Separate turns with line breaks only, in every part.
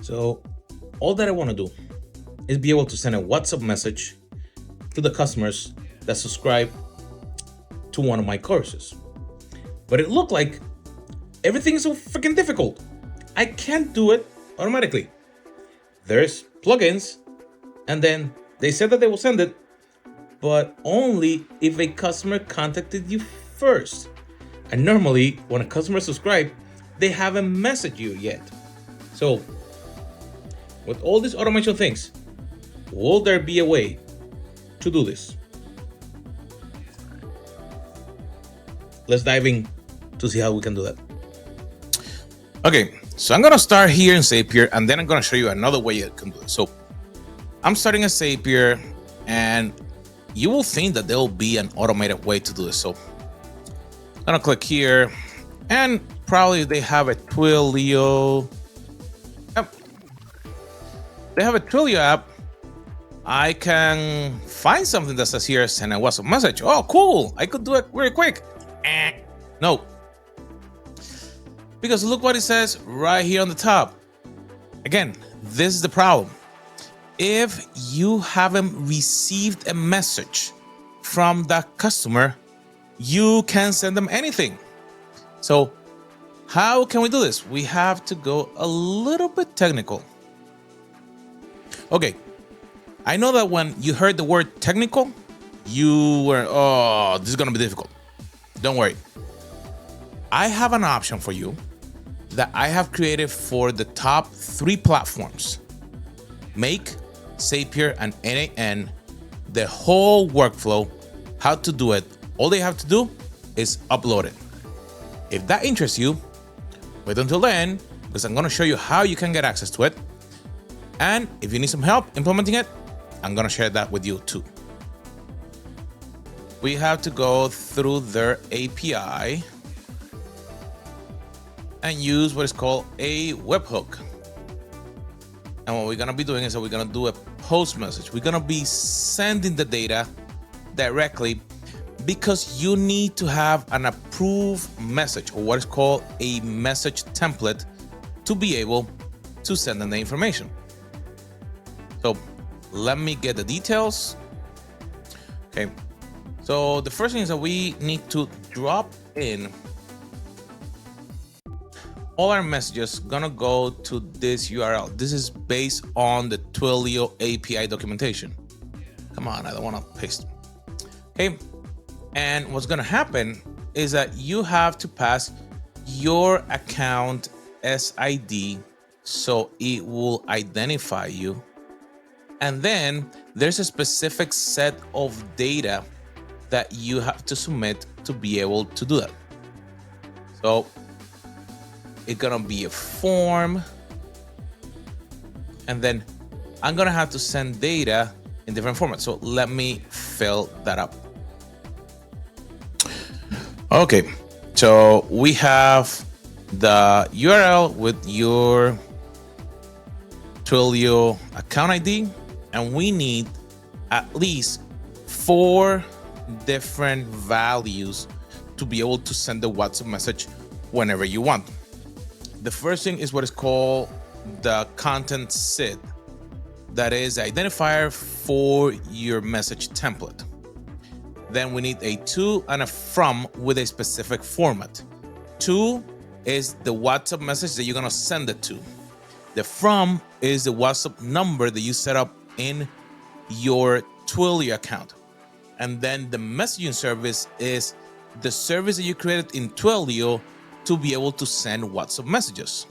So all that I want to do is be able to send a WhatsApp message to the customers that subscribe to one of my courses. But it looked like everything is so freaking difficult. I can't do it automatically. There's plugins, and then they said that they will send it, but only if a customer contacted you first. And normally, when a customer subscribes, they haven't messaged you yet. So, with all these automation things, will there be a way to do this? Let's dive in to see how we can do that. Okay, so I'm gonna start here in Zapier, and then I'm gonna show you another way you can do it. So I'm starting a Zapier, and you will think that there will be an automated way to do this. So I'm gonna click here, and probably they have a Twilio. Yep. They have a Twilio app. I can find something that says here, send a WhatsApp message. Oh, cool. I could do it very quick. No. Because look what it says right here on the top. Again, this is the problem. If you haven't received a message from that customer, you can send them anything. So how can we do this? We have to go a little bit technical. Okay, I know that when you heard the word technical, you were, oh, this is gonna be difficult. Don't worry. I have an option for you that I have created for the top 3 platforms: Make, Zapier, and NAN. The whole workflow, how to do it. All they have to do is upload it. If that interests you, wait until then, because I'm gonna show you how you can get access to it. And if you need some help implementing it, I'm gonna share that with you too. We have to go through their API and use what is called a webhook. And what we're gonna be doing is that we're gonna do a post message. We're gonna be sending the data directly because you need to have an approved message, or what is called a message template, to be able to send them the information. So let me get the details. Okay, so the first thing is that we need to drop in all our messages. Gonna go to this URL. This is based on the Twilio API documentation. Come on, I don't want to paste. Okay, and what's gonna happen is that you have to pass your account SID so it will identify you. And then there's a specific set of data that you have to submit to be able to do that. So it's gonna be a form, and then I'm gonna have to send data in different formats. So let me fill that up. Okay, so we have the URL with your Twilio account ID, and we need at least 4 different values to be able to send the WhatsApp message whenever you want. The first thing is what is called the content SID. That is the identifier for your message template. Then we need a to and a from with a specific format. To is the WhatsApp message that you're gonna send it to. The from is the WhatsApp number that you set up in your Twilio account. And then the messaging service is the service that you created in Twilio to be able to send WhatsApp messages.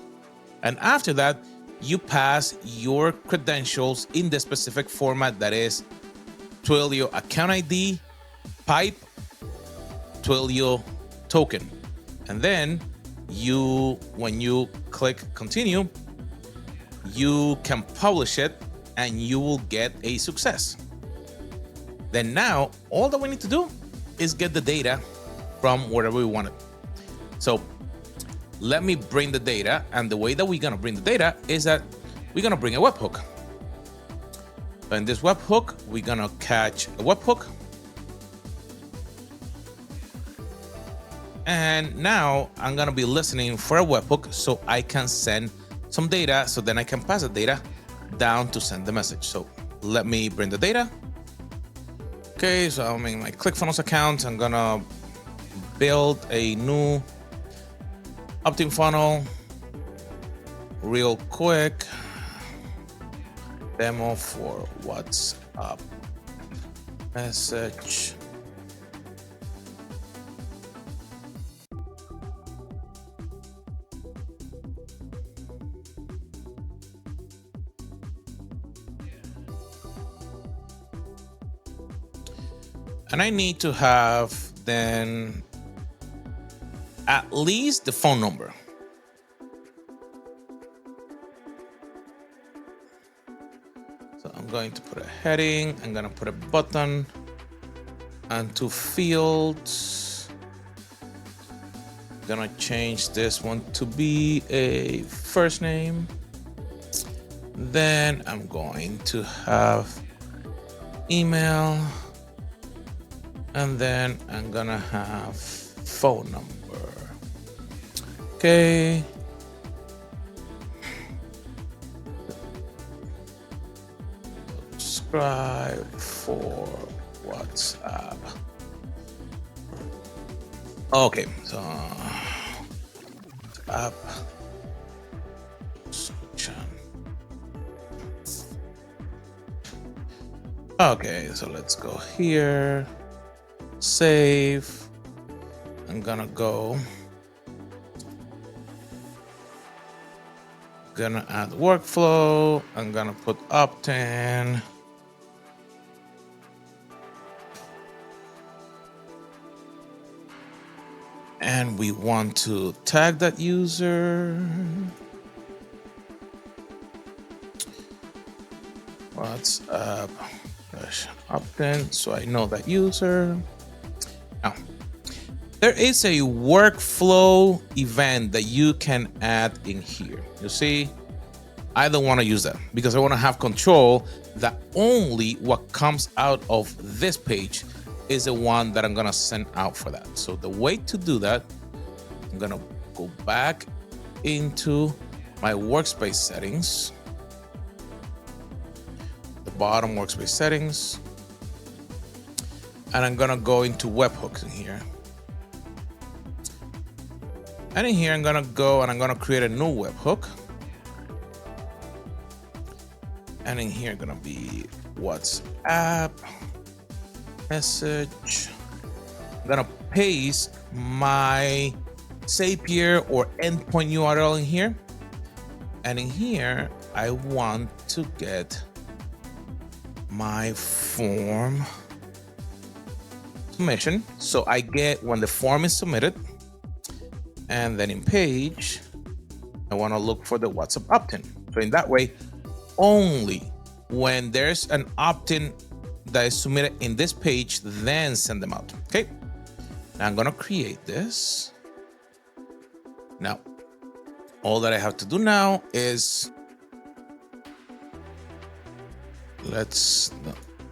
And after that, you pass your credentials in the specific format, that is Twilio account ID, pipe, Twilio token. And then when you click continue, you can publish it and you will get a success. Then now all that we need to do is get the data from wherever we want it. So let me bring the data, and the way that we're gonna bring the data is that we're gonna bring a webhook. In this webhook, we're gonna catch a webhook. And now I'm gonna be listening for a webhook so I can send some data, so then I can pass the data down to send the message. So let me bring the data. Okay, so I'm in my ClickFunnels account. I'm gonna build a new opt-in funnel real quick. Demo for WhatsApp message. And I need to have then at least the phone number. So I'm going to put a heading, I'm gonna put a button and 2 fields. I'm gonna change this one to be a first name. Then I'm going to have email. And then I'm gonna have phone number. Okay. Subscribe for WhatsApp. Okay, so app subscription. Okay, so let's go here. Save. I'm gonna go. Gonna add workflow. I'm gonna put opt-in. And we want to tag that user. WhatsApp opt-in, so I know that user. Now, there is a workflow event that you can add in here. You see, I don't want to use that because I want to have control that only what comes out of this page is the one that I'm going to send out for that. So the way to do that, I'm going to go back into my workspace settings, the bottom workspace settings, and I'm gonna go into webhooks in here. And in here, I'm gonna go and I'm gonna create a new webhook. And in here, gonna be WhatsApp message. I'm gonna paste my Zapier or endpoint URL in here. And in here, I want to get my form submission. So I get when the form is submitted, and then in page, I want to look for the WhatsApp opt-in. So in that way, only when there's an opt-in that is submitted in this page, then send them out. Okay. Now I'm going to create this. Now, all that I have to do now is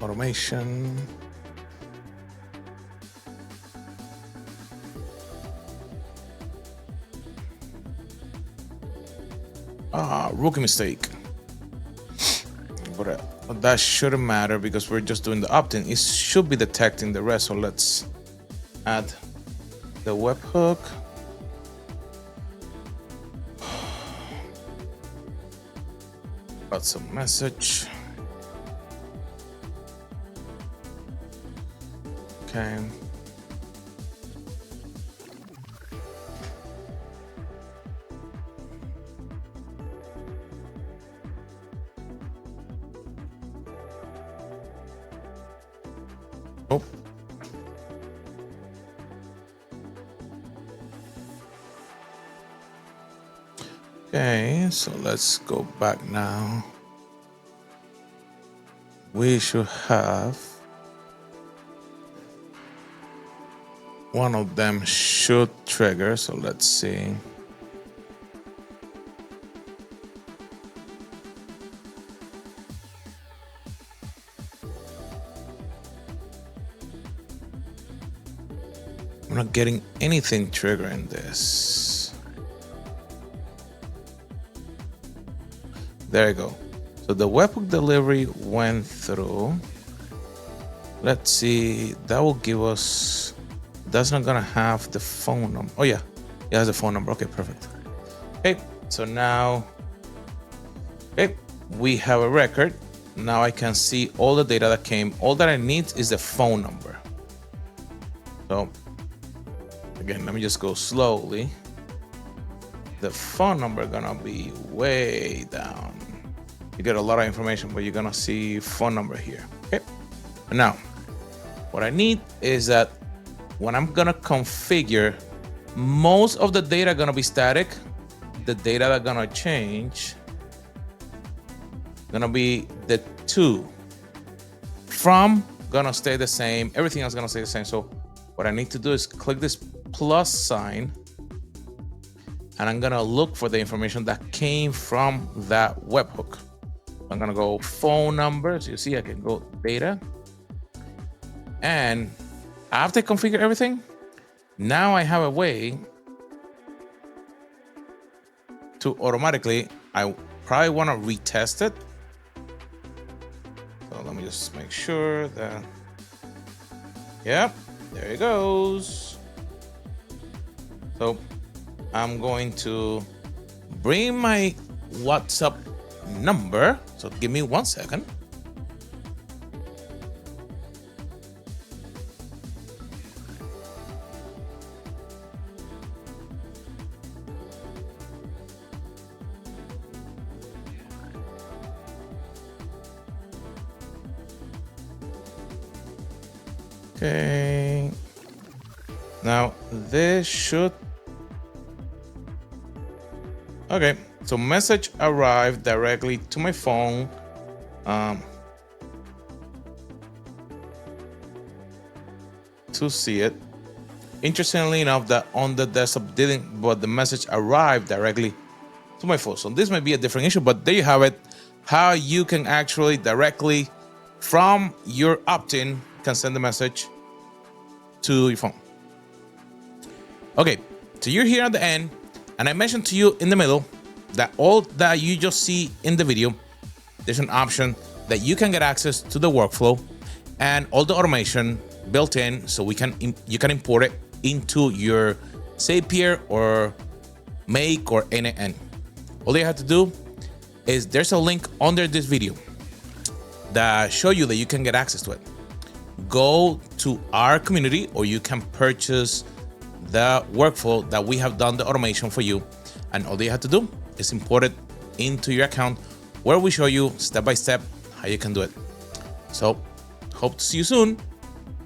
automation. Rookie mistake. But that shouldn't matter because we're just doing the opt-in. It should be detecting the rest. So let's add the webhook. Got some message. Okay. Oh. Okay, so let's go back now. We should have one of them should trigger. So let's see. I'm not getting anything triggering this. There you go. So the webhook delivery went through. Let's see, that will give us, that's not gonna have the phone number. Oh yeah, it has the phone number. Okay, perfect. Okay, so now, okay, we have a record. Now I can see all the data that came. All that I need is the phone number. So again, let me just go slowly. The phone number gonna be way down. You get a lot of information, but you're gonna see phone number here. Okay. Now, what I need is that when I'm gonna configure, most of the data gonna be static. The data that gonna change gonna be the to. From gonna stay the same. Everything else gonna stay the same. So what I need to do is click this plus sign, and I'm gonna look for the information that came from that webhook. I'm gonna go phone numbers. You see, I can go data. And after I configure everything, now I have a way to automatically, I probably wanna retest it. So let me just make sure that, yep, there it goes. So I'm going to bring my WhatsApp number. So give me 1 second. Okay. Now this should, okay, so message arrived directly to my phone. To see it. Interestingly enough, that on the desktop didn't, but the message arrived directly to my phone. So this might be a different issue, but there you have it. How you can actually directly from your opt-in can send the message to your phone. Okay, so you're here at the end, and I mentioned to you in the middle that all that you just see in the video, there's an option that you can get access to the workflow and all the automation built in, so you can import it into your Zapier or Make or NN. All you have to do is there's a link under this video that show you that you can get access to it. Go to our community, or you can purchase the workflow that we have done the automation for you, and all you have to do is import it into your account, where we show you step by step how you can do it. So hope to see you soon.